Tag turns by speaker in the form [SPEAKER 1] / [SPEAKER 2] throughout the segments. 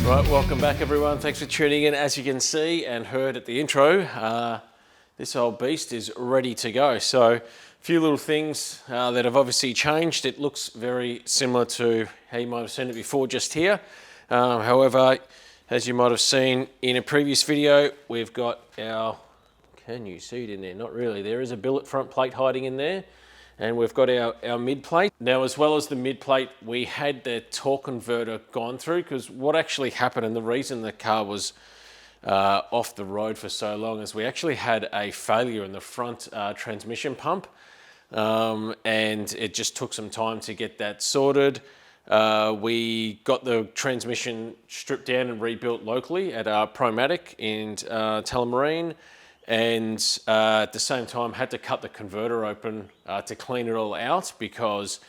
[SPEAKER 1] Right, welcome back everyone. Thanks for tuning in. As you can see and heard at the intro, this old beast is ready to go. So a few little things that have obviously changed. It looks very similar to how you might have seen it before just here. However, as you might have seen in a previous video, we've got our, can you see it in there? Not really. There is a billet front plate hiding in there. And we've got our mid plate. Now, as well as the mid plate, we had the torque converter gone through, because what actually happened, and the reason the car was off the road for so long, is we actually had a failure in the front transmission pump. And it just took some time to get that sorted. We got the transmission stripped down and rebuilt locally at Promatic in Tullamarine. And at the same time had to cut the converter open to clean it all out, because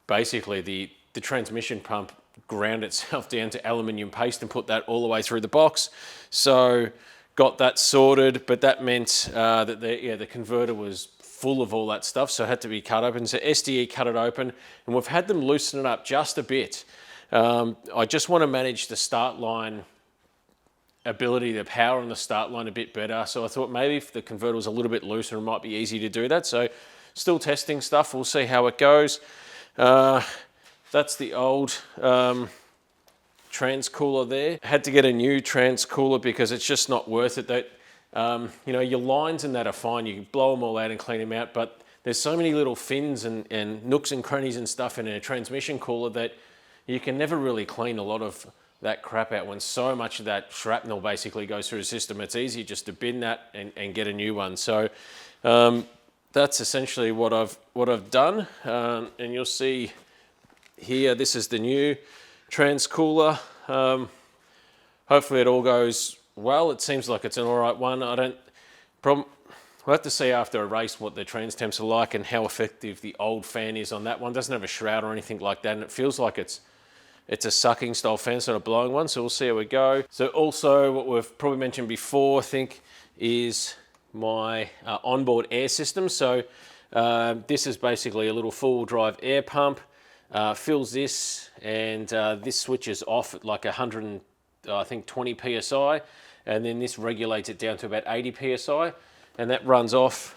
[SPEAKER 1] basically the transmission pump ground itself down to aluminium paste and put that all the way through the box. So got that sorted, but that meant that the converter was full of all that stuff, so it had to be cut open. So SDE cut it open, and we've had them loosen it up just a bit. I just want to manage the start line ability, the power on the start line a bit better. So I thought maybe if the converter was a little bit looser, it might be easy to do that. So still testing stuff. We'll see how it goes. That's the old trans cooler there. Had to get a new trans cooler because it's just not worth it. That you know, your lines and that are fine. You can blow them all out and clean them out, but there's so many little fins and nooks and crannies and stuff in a transmission cooler that you can never really clean a lot of that crap out when so much of that shrapnel basically goes through the system. It's easy just to bin that and get a new one. So that's essentially what I've done. And you'll see here, this is the new trans cooler. Hopefully it all goes well. It seems like it's an all right one. We'll have to see after a race what the trans temps are like and how effective the old fan is on that one. It doesn't have a shroud or anything like that, and it feels like it's a sucking style fan, it's not a blowing one, so we'll see how we go. So also what we've probably mentioned before, I think, is my onboard air system. So this is basically a little full drive air pump, fills this, and this switches off at like 120 PSI, and then this regulates it down to about 80 PSI, and that runs off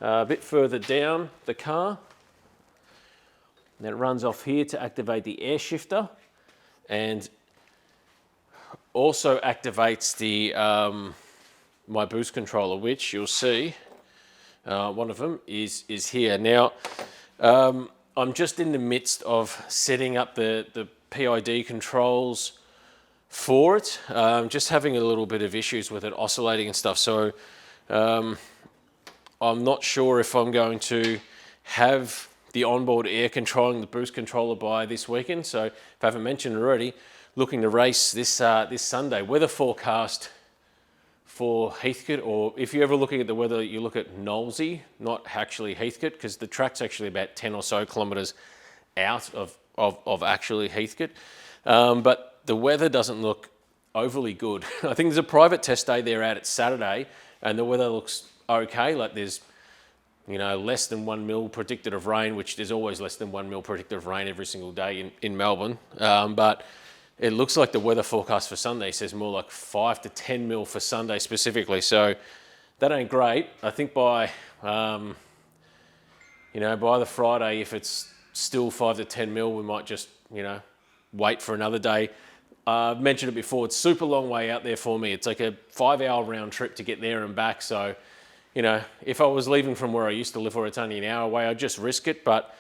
[SPEAKER 1] a bit further down the car. Then it runs off here to activate the air shifter, and also activates the my boost controller, which you'll see one of them is here. Now I'm just in the midst of setting up the PID controls for it. Just having a little bit of issues with it oscillating and stuff. So I'm not sure if I'm going to have the onboard air controlling the boost controller by this weekend. So if I haven't mentioned already, looking to race this Sunday. Weather forecast for Heathcote, or if you're ever looking at the weather, you look at Knowlesy, not actually Heathcote, because the track's actually about 10 or so kilometres out of actually Heathcote. But the weather doesn't look overly good. I think there's a private test day there out at Saturday, and the weather looks okay. Like there's, you know, less than 1 mil predicted of rain, which there's always less than 1 mil predicted of rain every single day in Melbourne. But it looks like the weather forecast for Sunday says more like 5 to 10 mil for Sunday specifically. So that ain't great. I think by, you know, by the Friday, if it's still 5 to 10 mil, we might just, you know, wait for another day. I've mentioned it before, it's super long way out there for me. It's like a 5-hour round trip to get there and back. So, you know, if I was leaving from where I used to live, where it's only an hour away, I'd just risk it. But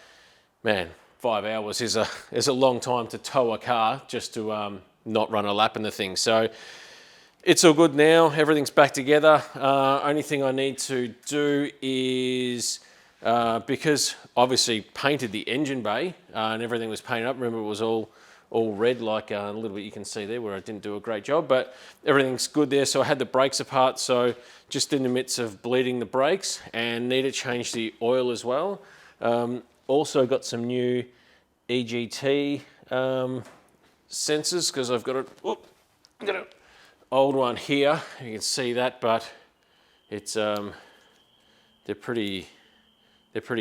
[SPEAKER 1] man, 5 hours is a long time to tow a car just to not run a lap in the thing. So it's all good now. Everything's back together. Only thing I need to do is, because obviously painted the engine bay and everything was painted up. Remember, it was all red, like a little bit you can see there where I didn't do a great job, but everything's good there. So I had the brakes apart, so just in the midst of bleeding the brakes, and need to change the oil as well. Also got some new EGT sensors, because I've got an old one here. You can see that, but it's they're pretty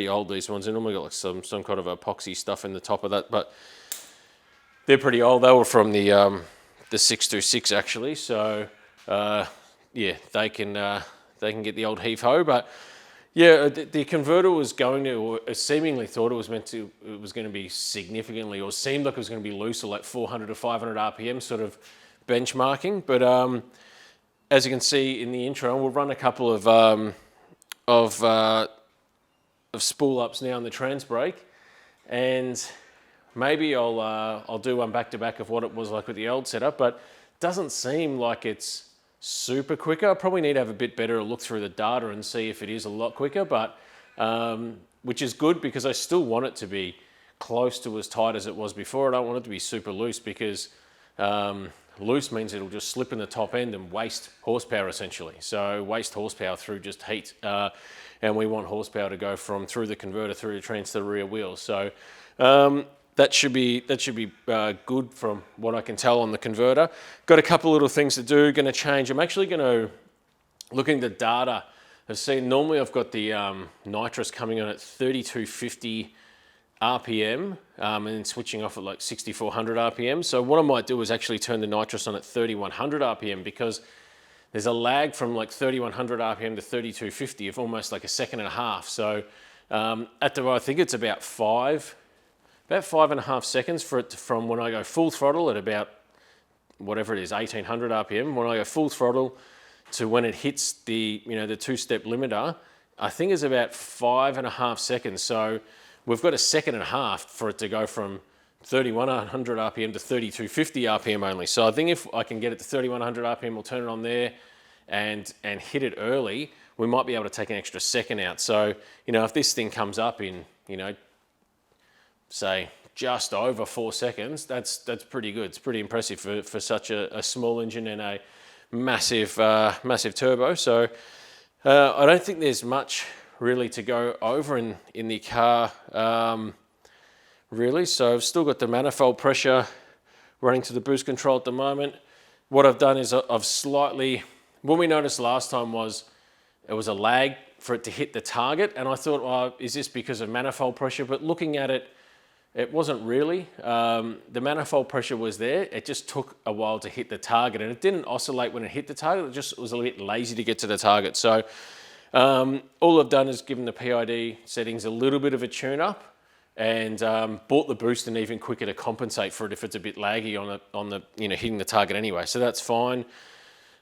[SPEAKER 1] old, these ones. They normally got like some kind of epoxy stuff in the top of that, but they're pretty old. They were from the the 626 actually. So yeah, they can get the old heave ho. But yeah, the converter was going to, or seemingly thought it was going to be significantly, or seemed like it was going to be looser, like 400 to 500 RPM sort of benchmarking. But as you can see in the intro, we'll run a couple of spool ups now in the trans brake, and maybe I'll do one back to back of what it was like with the old setup. But it doesn't seem like it's super quicker. I probably need to have a bit better look through the data and see if it is a lot quicker, but which is good because I still want it to be close to as tight as it was before. I don't want it to be super loose because loose means it'll just slip in the top end and waste horsepower essentially. So waste horsepower through just heat, and we want horsepower to go from through the converter through the trans to the rear wheels. So that should be good from what I can tell on the converter. Got a couple little things to do. Going to change. I'm actually going to, looking at the data, I've seen normally I've got the nitrous coming on at 3250 RPM and then switching off at like 6400 RPM. So what I might do is actually turn the nitrous on at 3100 RPM because there's a lag from like 3100 RPM to 3250 of almost like a second and a half. So I think it's about 5.5 seconds for it from when I go full throttle at about whatever it is, 1800 RPM. When I go full throttle to when it hits the the two-step limiter, I think it's about 5.5 seconds. So we've got a second and a half for it to go from 3100 RPM to 3250 RPM only. So I think if I can get it to 3100 RPM, we'll turn it on there and hit it early, we might be able to take an extra second out. So if this thing comes up in say just over 4 seconds, that's pretty good. It's pretty impressive for such a small engine and a massive turbo. So I don't think there's much really to go over in the car really. So I've still got the manifold pressure running to the boost control at the moment. What I've done is I've slightly, what we noticed last time was it was a lag for it to hit the target, and I thought, well, is this because of manifold pressure? But looking at it, it wasn't really. The manifold pressure was there. It just took a while to hit the target, and it didn't oscillate when it hit the target. It just was a little bit lazy to get to the target. So all I've done is given the PID settings a little bit of a tune up, and brought the boost in even quicker to compensate for it if it's a bit laggy on the hitting the target anyway. So that's fine.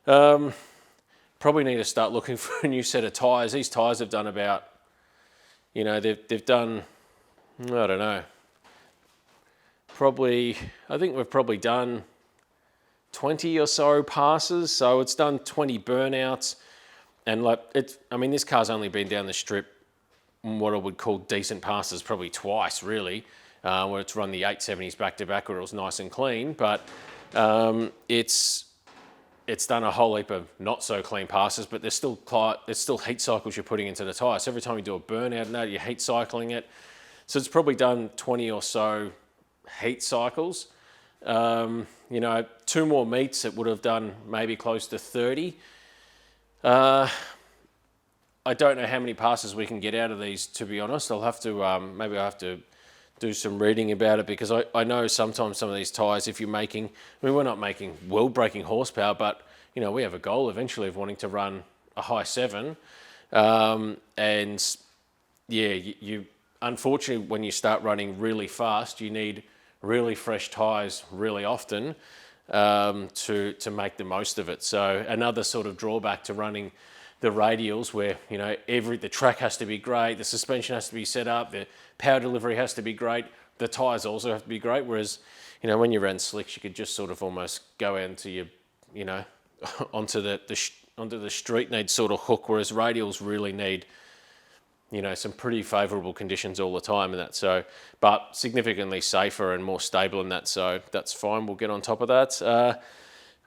[SPEAKER 1] Probably need to start looking for a new set of tyres. These tyres have done about, they've done, I don't know. I think we've probably done 20 or so passes. So it's done 20 burnouts, and this car's only been down the strip what I would call decent passes probably twice really, where it's run the 870s back to back where it was nice and clean, but it's done a whole heap of not so clean passes, but there's still heat cycles you're putting into the tyre. So every time you do a burnout now, you're heat cycling it. So it's probably done 20 or so heat cycles. 2 more meets, it would have done maybe close to 30. I don't know how many passes we can get out of these, to be honest. I'll have to, maybe I'll have to do some reading about it, because I know sometimes some of these tyres, if you're making, we're not making world-breaking horsepower, but, we have a goal eventually of wanting to run a high 7. And yeah, you unfortunately, when you start running really fast, you need really fresh tyres really often to make the most of it. So another sort of drawback to running the radials, where the track has to be great, the suspension has to be set up, the power delivery has to be great, the tyres also have to be great. Whereas when you ran slicks, you could just sort of almost go into your onto the street need sort of hook, whereas radials really need some pretty favourable conditions all the time and that. So, but significantly safer and more stable in that. So that's fine. We'll get on top of that.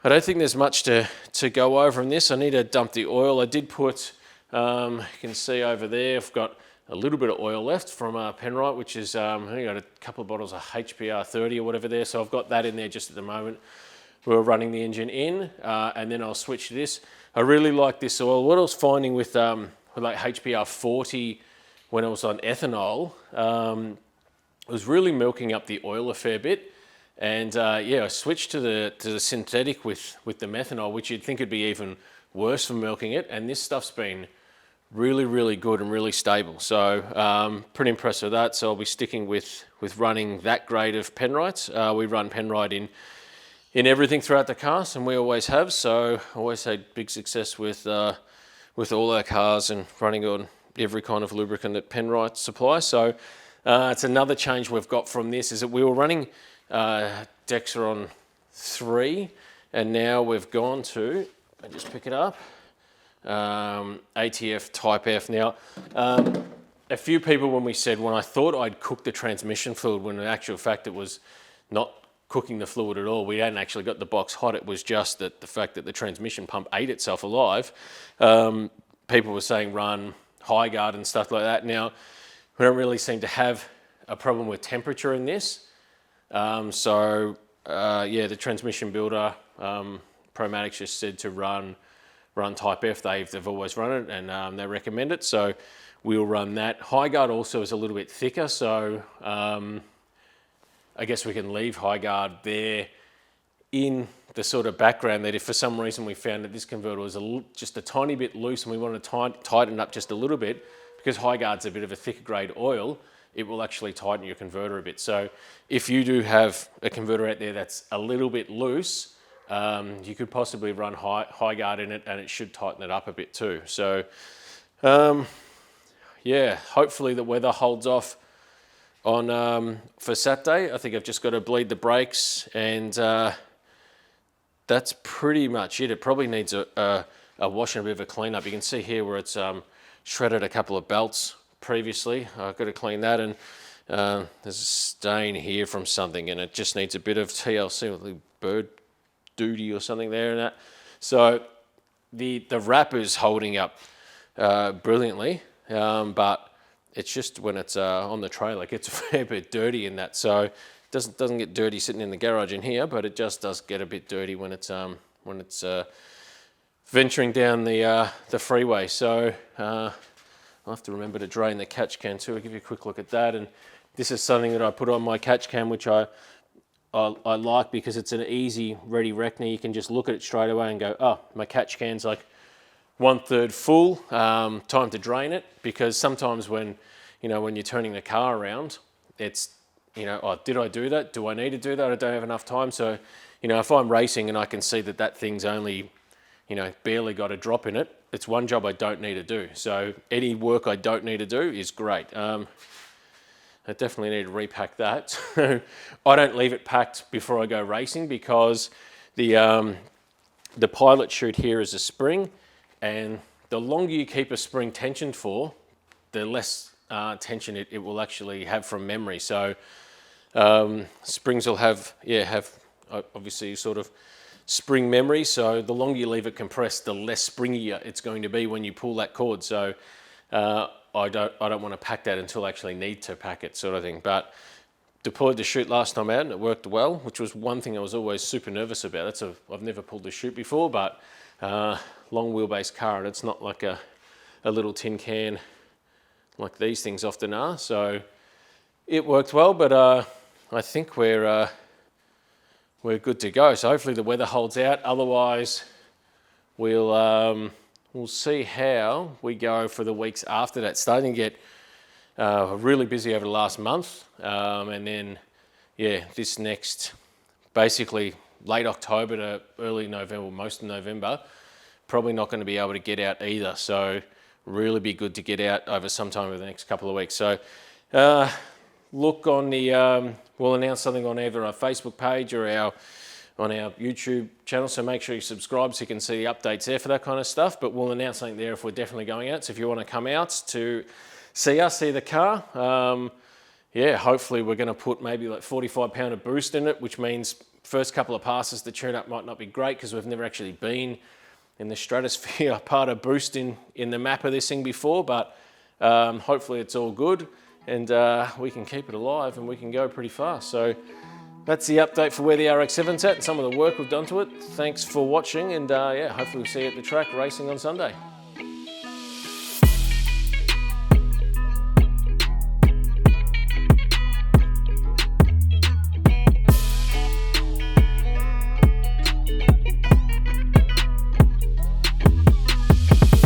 [SPEAKER 1] I don't think there's much to go over in this. I need to dump the oil. I did put, you can see over there, I've got a little bit of oil left from Penrite, which is, I think I got a couple of bottles of HPR 30 or whatever there. So I've got that in there just at the moment. We're running the engine in, and then I'll switch to this. I really like this oil. What I was finding with like HPR 40 when I was on ethanol, it was really milking up the oil a fair bit. And yeah, I switched to the synthetic with the methanol, which you'd think would be even worse for milking it. And this stuff's been really, really good and really stable. So pretty impressed with that. So I'll be sticking with running that grade of Penrite. We run Penrite in everything throughout the cars, and we always have. So I always had big success with all our cars and running on every kind of lubricant that Penrite supplies. So it's another change we've got from this, is that we were running Dexron 3, and now we've gone to, I just pick it up, ATF Type F. Now, a few people when I thought I'd cooked the transmission fluid, when in actual fact it was not cooking the fluid at all. We hadn't actually got the box hot. It was just that the fact that the transmission pump ate itself alive. People were saying run high guard and stuff like that. Now, we don't really seem to have a problem with temperature in this. Yeah, the transmission builder, Promatic, just said to run Type F. They've always run it, and they recommend it. So we'll run that. High guard also is a little bit thicker, so I guess we can leave high guard there in the sort of background, that if for some reason we found that this converter was just a tiny bit loose and we wanted to tighten up just a little bit, because high guard's a bit of a thicker grade oil, it will actually tighten your converter a bit. So if you do have a converter out there that's a little bit loose, you could possibly run high guard in it, and it should tighten it up a bit too. So yeah, hopefully the weather holds off on for Saturday. I think I've just got to bleed the brakes, and that's pretty much it. It probably needs a wash and a bit of a clean up. You can see here where it's shredded a couple of belts previously. I've got to clean that, and there's a stain here from something, and it just needs a bit of TLC, or bird duty or something there and that. So the wrapper's holding up brilliantly, but it's just when it's on the trailer, it gets a fair bit dirty in that. So it doesn't get dirty sitting in the garage in here, but it just does get a bit dirty when it's venturing down the freeway. So I'll have to remember to drain the catch can too. I'll give you a quick look at that. And this is something that I put on my catch can, which I like, because it's an easy, ready reckoner. You can just look at it straight away and go, oh, my catch can's like 1/3 full, time to drain it. Because sometimes when you're turning the car around, it's, oh, did I do that? Do I need to do that? I don't have enough time. So, if I'm racing and I can see that thing's only, barely got a drop in it, it's one job I don't need to do. So any work I don't need to do is great. I definitely need to repack that. So I don't leave it packed before I go racing, because the pilot chute here is a spring, and the longer you keep a spring tensioned for, the less tension it will actually have from memory. So springs will have obviously sort of spring memory. So the longer you leave it compressed, the less springier it's going to be when you pull that cord. So I don't want to pack that until I actually need to pack it, sort of thing. But deployed the chute last time out, and it worked well, which was one thing I was always super nervous about. I've never pulled the chute before, but long wheelbase car, and it's not like a little tin can like these things often are. So it worked well, but I think we're good to go. So hopefully the weather holds out. Otherwise, we'll see how we go for the weeks after that. Starting to get really busy over the last month, and then this next, basically late October to early November, most of November, probably not going to be able to get out either. So really be good to get out over sometime over the next couple of weeks. So look on the, we'll announce something on either our Facebook page or on our YouTube channel. So make sure you subscribe so you can see the updates there for that kind of stuff. But we'll announce something there if we're definitely going out. So if you want to come out to see us, see the car, hopefully we're going to put maybe like 45 pound of boost in it, which means first couple of passes, the tune-up might not be great because we've never actually been in the stratosphere part of boost in the map of this thing before, but hopefully it's all good, and we can keep it alive and we can go pretty fast. So that's the update for where the RX-7's at and some of the work we've done to it. Thanks for watching, and hopefully we'll see you at the track racing on Sunday.